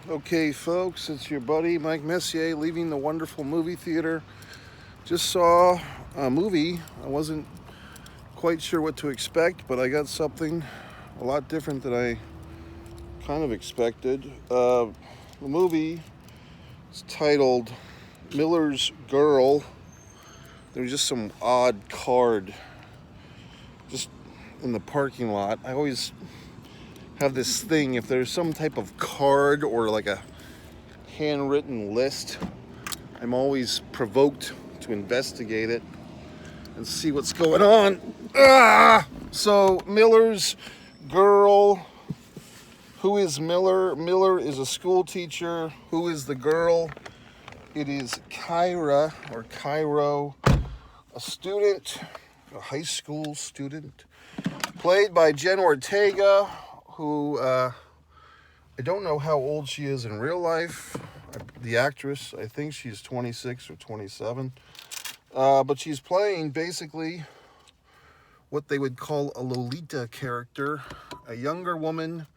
Okay, folks, it's your buddy Mike Messier leaving the wonderful movie theater. Just saw a movie. I wasn't quite sure what to expect, but I got something a lot different than I kind of expected. The movie is titled Miller's Girl. There's just some odd card just in the parking lot. I always have this thing, if there's some type of card or like a handwritten list, I'm always provoked to investigate it and see what's going on. So Miller's Girl. Who is Miller? Miller is a school teacher. Who is the girl? It is Cairo, a student, a high school student, played by Jenna Ortega, who I don't know how old she is in real life. The actress, I think she's 26 or 27. But she's playing basically what they would call a Lolita character, a younger woman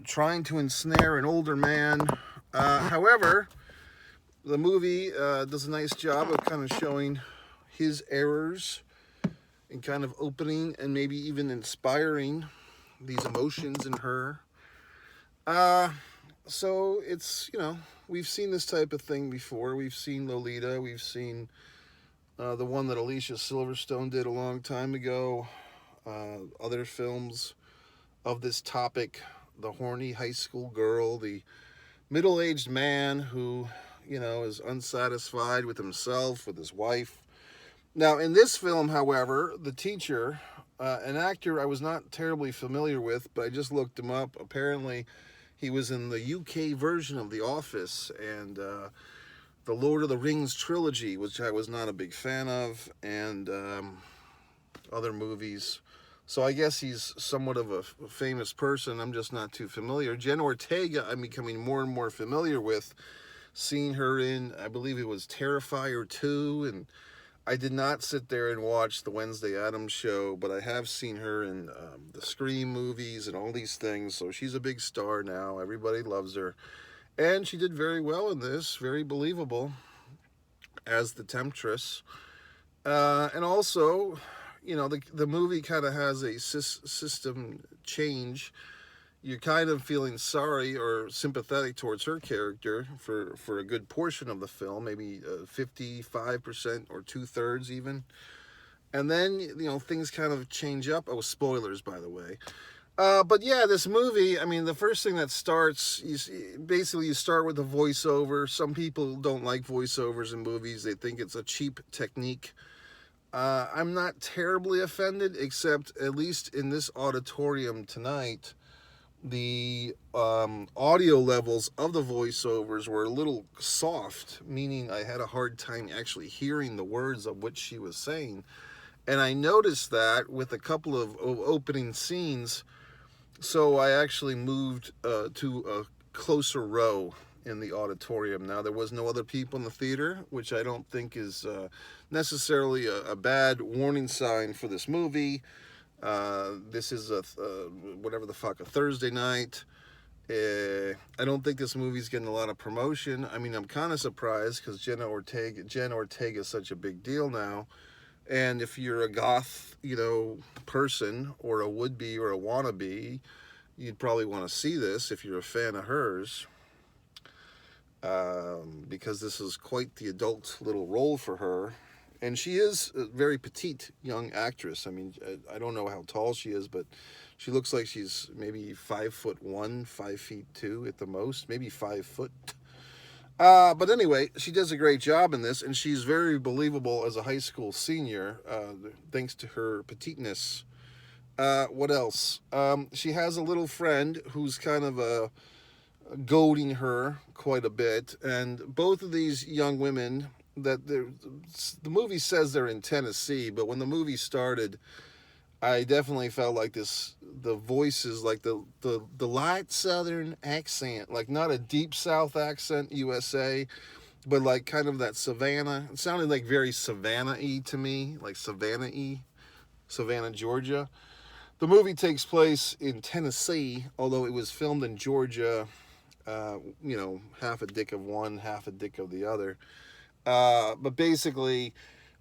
trying to ensnare an older man. However, the movie does a nice job of kind of showing his errors and kind of opening and maybe even inspiring these emotions in her. So it's, we've seen this type of thing before. We've seen Lolita. We've seen the one that Alicia Silverstone did a long time ago. Other films of this topic, the horny high school girl, the middle-aged man who, is unsatisfied with himself, with his wife. Now, in this film, however, the teacher, an actor I was not terribly familiar with, but I just looked him up. Apparently, he was in the UK version of The Office and the Lord of the Rings trilogy, which I was not a big fan of, and other movies. So I guess he's somewhat of a famous person. I'm just not too familiar. Jenna Ortega, I'm becoming more and more familiar with. Seeing her in, I believe it was Terrifier 2, and I did not sit there and watch the Wednesday Addams show, but I have seen her in the Scream movies and all these things, so she's a big star now. Everybody loves her. And she did very well in this, very believable as the Temptress. And also, the movie kind of has a system change. You're kind of feeling sorry or sympathetic towards her character for a good portion of the film, maybe 55% or 2/3 even. And then, things kind of change up. Oh, spoilers, by the way. But yeah, this movie, I mean, the first thing that starts, you start with the voiceover. Some people don't like voiceovers in movies. They think it's a cheap technique. I'm not terribly offended, except at least in this auditorium tonight, the audio levels of the voiceovers were a little soft, meaning I had a hard time actually hearing the words of what she was saying. And I noticed that with a couple of opening scenes, so I actually moved to a closer row in the auditorium. Now, there was no other people in the theater, which I don't think is necessarily a bad warning sign for this movie. This is a Thursday night. I don't think this movie's getting a lot of promotion. I mean, I'm kind of surprised because Jenna Ortega is such a big deal now. And if you're a goth, person or a would-be or a wannabe, you'd probably want to see this if you're a fan of hers. Because this is quite the adult little role for her. And she is a very petite young actress. I mean, I don't know how tall she is, but she looks like she's maybe 5'1", 5'2" at the most, maybe 5 foot. But anyway, she does a great job in this, and she's very believable as a high school senior, thanks to her petiteness. What else? She has a little friend who's kind of goading her quite a bit, and both of these young women, the movie says they're in Tennessee, but when the movie started, I definitely felt like the voices, like the light southern accent, like not a deep south accent USA, but like kind of that Savannah. It sounded like very Savannah-y to me, like Savannah-y, Savannah, Georgia. The movie takes place in Tennessee, although it was filmed in Georgia. You know, half a dick of one, half a dick of the other. But basically,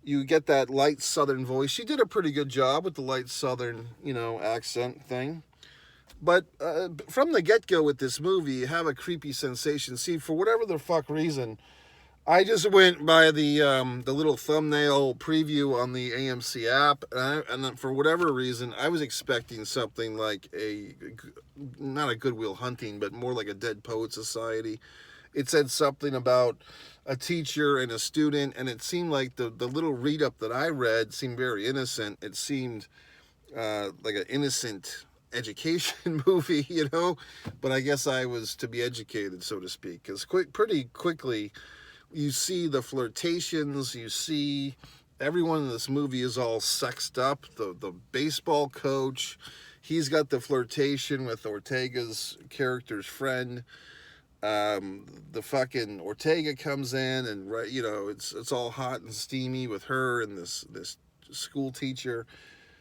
you get that light Southern voice. She did a pretty good job with the light Southern, you know, accent thing. But from the get go with this movie, you have a creepy sensation. See, for whatever the fuck reason, I just went by the little thumbnail preview on the AMC app, and then for whatever reason, I was expecting something like not a Goodwill Hunting, but more like a Dead Poet Society. It said something about a teacher and a student, and it seemed like the little read up that I read seemed very innocent. It seemed like an innocent education movie, you know, but I guess I was to be educated, so to speak, because pretty quickly you see the flirtations, you see everyone in this movie is all sexed up. The baseball coach, he's got the flirtation with Ortega's character's friend. The fucking Ortega comes in, and right, you know, it's all hot and steamy with her and this school teacher.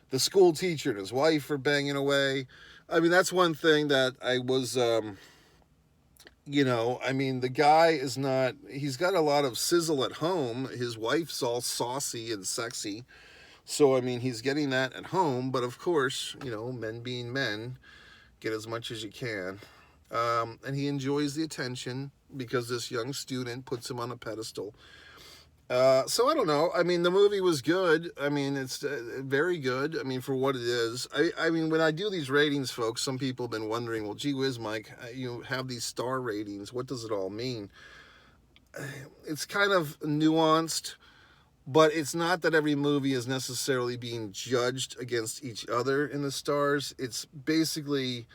The school teacher and his wife are banging away. I mean, that's one thing that I was, you know, I mean, the guy is not, he's got a lot of sizzle at home. His wife's all saucy and sexy. So, I mean, he's getting that at home. But of course, you know, men being men, get as much as you can. And he enjoys the attention because this young student puts him on a pedestal. So I don't know. I mean, the movie was good. I mean, it's very good. I mean, for what it is. I mean, when I do these ratings, folks, some people have been wondering, well, gee whiz, Mike, you have these star ratings. What does it all mean? It's kind of nuanced, but it's not that every movie is necessarily being judged against each other in the stars. It's basically,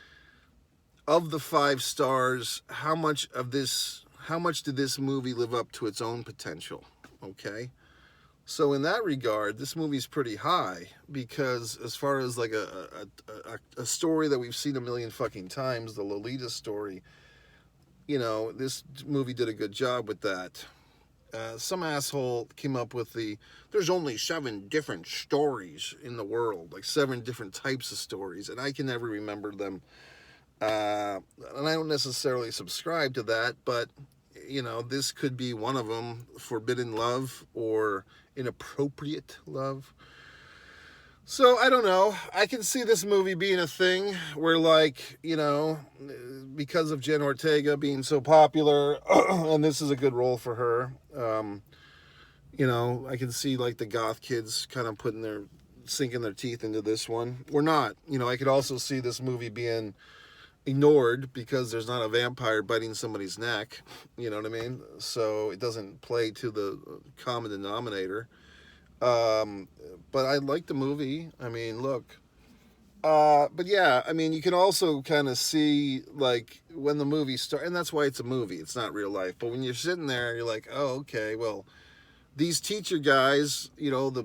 of the 5 stars, how much did this movie live up to its own potential? Okay, so in that regard, this movie's pretty high, because as far as like a story that we've seen a million fucking times, the Lolita story, you know, this movie did a good job with that. Some asshole came up with there's only 7 different stories in the world, like 7 different types of stories, and I can never remember them. And I don't necessarily subscribe to that, but you know, this could be one of them: forbidden love or inappropriate love. So I don't know. I can see this movie being a thing where, like, you know, because of Jen Ortega being so popular, and this is a good role for her. You know, I can see like the goth kids kind of sinking their teeth into this one. Or not. You know, I could also see this movie being ignored because there's not a vampire biting somebody's neck, you know what I mean? So it doesn't play to the common denominator. But I like the movie. I mean, look. But yeah, I mean, you can also kind of see, like, when the movie starts, and that's why it's a movie, it's not real life. But when you're sitting there, you're like, oh, okay, well, these teacher guys, you know, the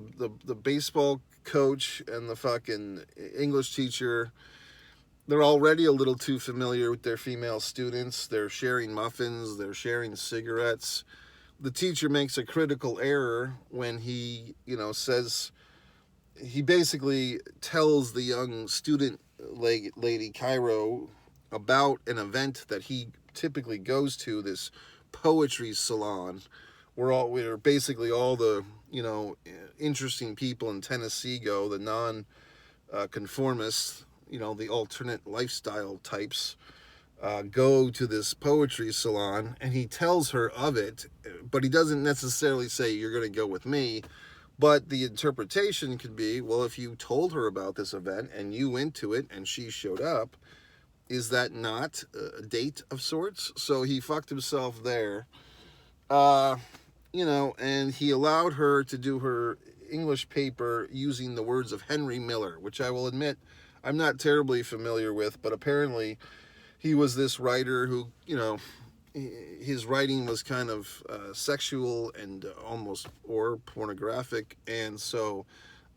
baseball coach and the fucking English teacher, they're already a little too familiar with their female students. They're sharing muffins, they're sharing cigarettes. The teacher makes a critical error when he, you know, he basically tells the young student lady, Cairo, about an event that he typically goes to, this poetry salon, where basically all the, you know, interesting people in Tennessee go, the non-conformists, you know, the alternate lifestyle types, go to this poetry salon, and he tells her of it, but he doesn't necessarily say, you're going to go with me. But the interpretation could be, well, if you told her about this event and you went to it and she showed up, is that not a date of sorts? So he fucked himself there. You know, and he allowed her to do her English paper using the words of Henry Miller, which I will admit I'm not terribly familiar with, but apparently he was this writer who, you know, his writing was kind of sexual and almost or pornographic, and so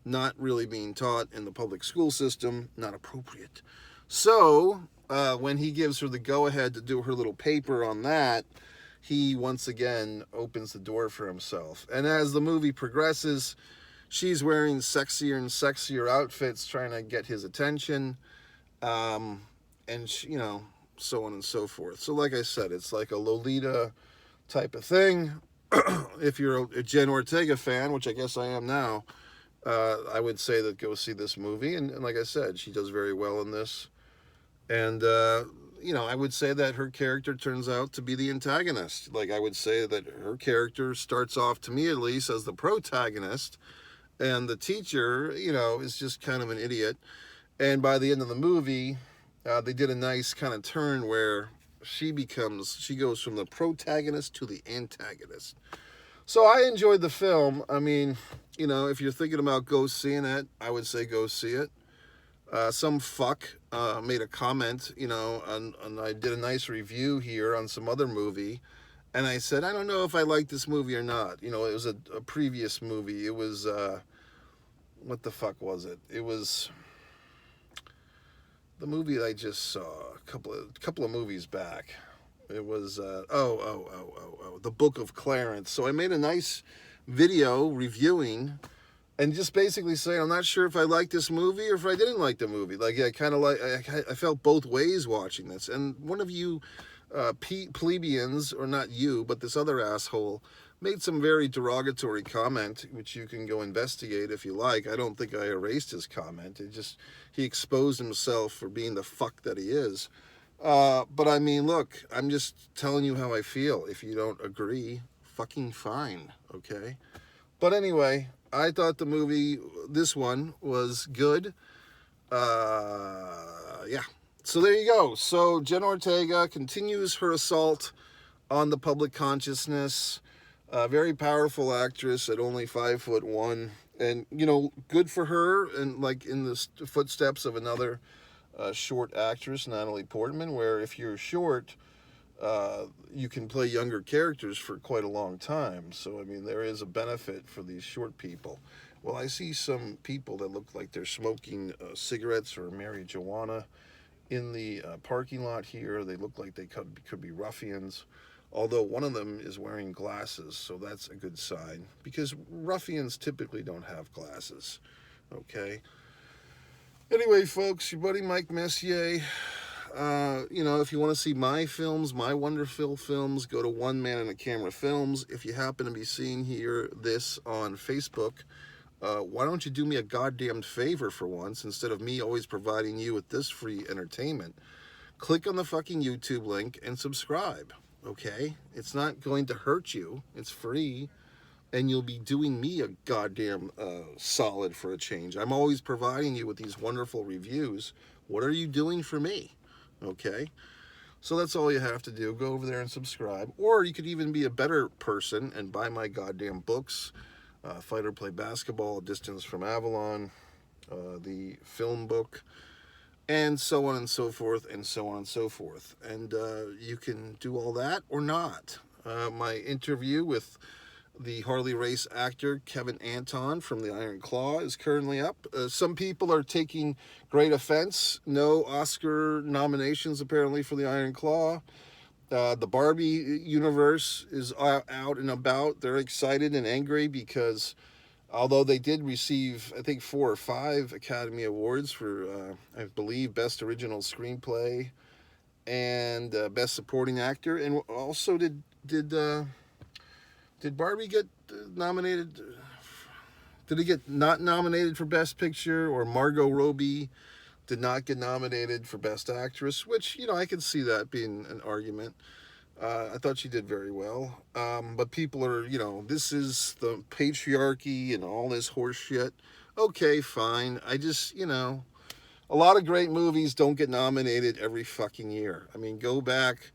not really being taught in the public school system, not appropriate. So when he gives her the go-ahead to do her little paper on that, he once again opens the door for himself. And as the movie progresses, she's wearing sexier and sexier outfits trying to get his attention. And she, you know, so on and so forth. So like I said, it's like a Lolita type of thing. If you're a Jen Ortega fan, which I guess I am now, I would say that go see this movie. And like I said, she does very well in this. And, I would say that her character turns out to be the antagonist. Like, I would say that her character starts off, to me at least, as the protagonist. And the teacher, is just kind of an idiot. And by the end of the movie, they did a nice kind of turn where she goes from the protagonist to the antagonist. So I enjoyed the film. I mean, if you're thinking about go seeing it, I would say go see it. Some fuck made a comment, and I did a nice review here on some other movie. And I said, I don't know if I like this movie or not. It was a previous movie. It was, what the fuck was it? It was the movie that I just saw a couple of movies back. It was The Book of Clarence. So I made a nice video reviewing and just basically saying I'm not sure if I liked this movie or if I didn't like the movie. Like I felt both ways watching this. And one of you plebeians, or not you, but this other asshole, made some very derogatory comment, which you can go investigate if you like. I don't think I erased his comment. He exposed himself for being the fuck that he is. But I mean, look, I'm just telling you how I feel. If you don't agree, fucking fine, okay? But anyway, I thought the movie, this one, was good. Yeah. So there you go. So Jenna Ortega continues her assault on the public consciousness. Very powerful actress at only 5'1", and good for her. And like in the footsteps of another short actress, Natalie Portman, where if you're short, you can play younger characters for quite a long time. So I mean, there is a benefit for these short people. Well, I see some people that look like they're smoking cigarettes or marijuana in the parking lot here. They look like they could be ruffians. Although one of them is wearing glasses, so that's a good sign. Because ruffians typically don't have glasses, okay? Anyway, folks, your buddy Mike Messier. If you want to see my films, my wonderful films, go to One Man and a Camera Films. If you happen to be seeing this on Facebook, why don't you do me a goddamned favor for once, instead of me always providing you with this free entertainment? Click on the fucking YouTube link and subscribe. Okay, it's not going to hurt you. It's free, and you'll be doing me a goddamn solid for a change. I'm always providing you with these wonderful reviews. What are you doing for me? Okay, so that's all you have to do. Go over there and subscribe. Or you could even be a better person and buy my goddamn books. Fight or Play Basketball, Distance from Avalon, the film book, and so on and so forth, and so on and so forth. And you can do all that or not. My interview with the Harley race actor Kevin Anton from the Iron Claw is currently up. Some people are taking great offense. No Oscar nominations apparently for the Iron Claw. The Barbie universe is out and about. They're excited and angry because although they did receive, I think, 4 or 5 Academy Awards for, I believe, Best Original Screenplay and Best Supporting Actor, and also did Barbie get nominated? Did it get not nominated for Best Picture? Or Margot Robbie did not get nominated for Best Actress, which, I could see that being an argument. I thought she did very well. But people are, this is the patriarchy and all this horse shit. Okay, fine. I just, a lot of great movies don't get nominated every fucking year. I mean, go back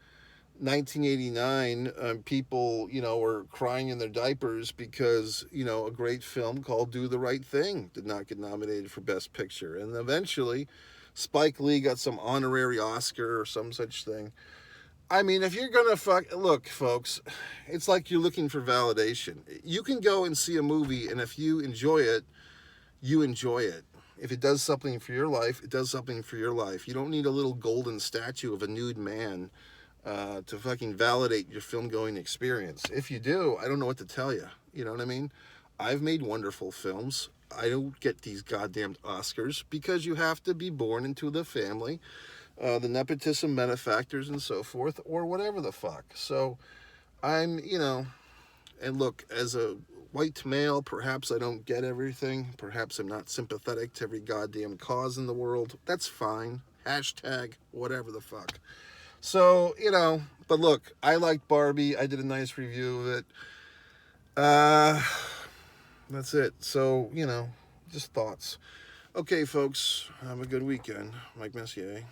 1989, people, were crying in their diapers because, a great film called Do the Right Thing did not get nominated for Best Picture. And eventually, Spike Lee got some honorary Oscar or some such thing. I mean, if you're going to look, folks, it's like you're looking for validation. You can go and see a movie, and if you enjoy it, you enjoy it. If it does something for your life, it does something for your life. You don't need a little golden statue of a nude man to fucking validate your film-going experience. If you do, I don't know what to tell you. You know what I mean? I've made wonderful films. I don't get these goddamn Oscars because you have to be born into the family the nepotism benefactors and so forth, or whatever the fuck. So I'm, and look, as a white male, perhaps I don't get everything. Perhaps I'm not sympathetic to every goddamn cause in the world. That's fine. Hashtag whatever the fuck. So, but look, I liked Barbie. I did a nice review of it. That's it. So, just thoughts. Okay, folks, have a good weekend. Mike Messier.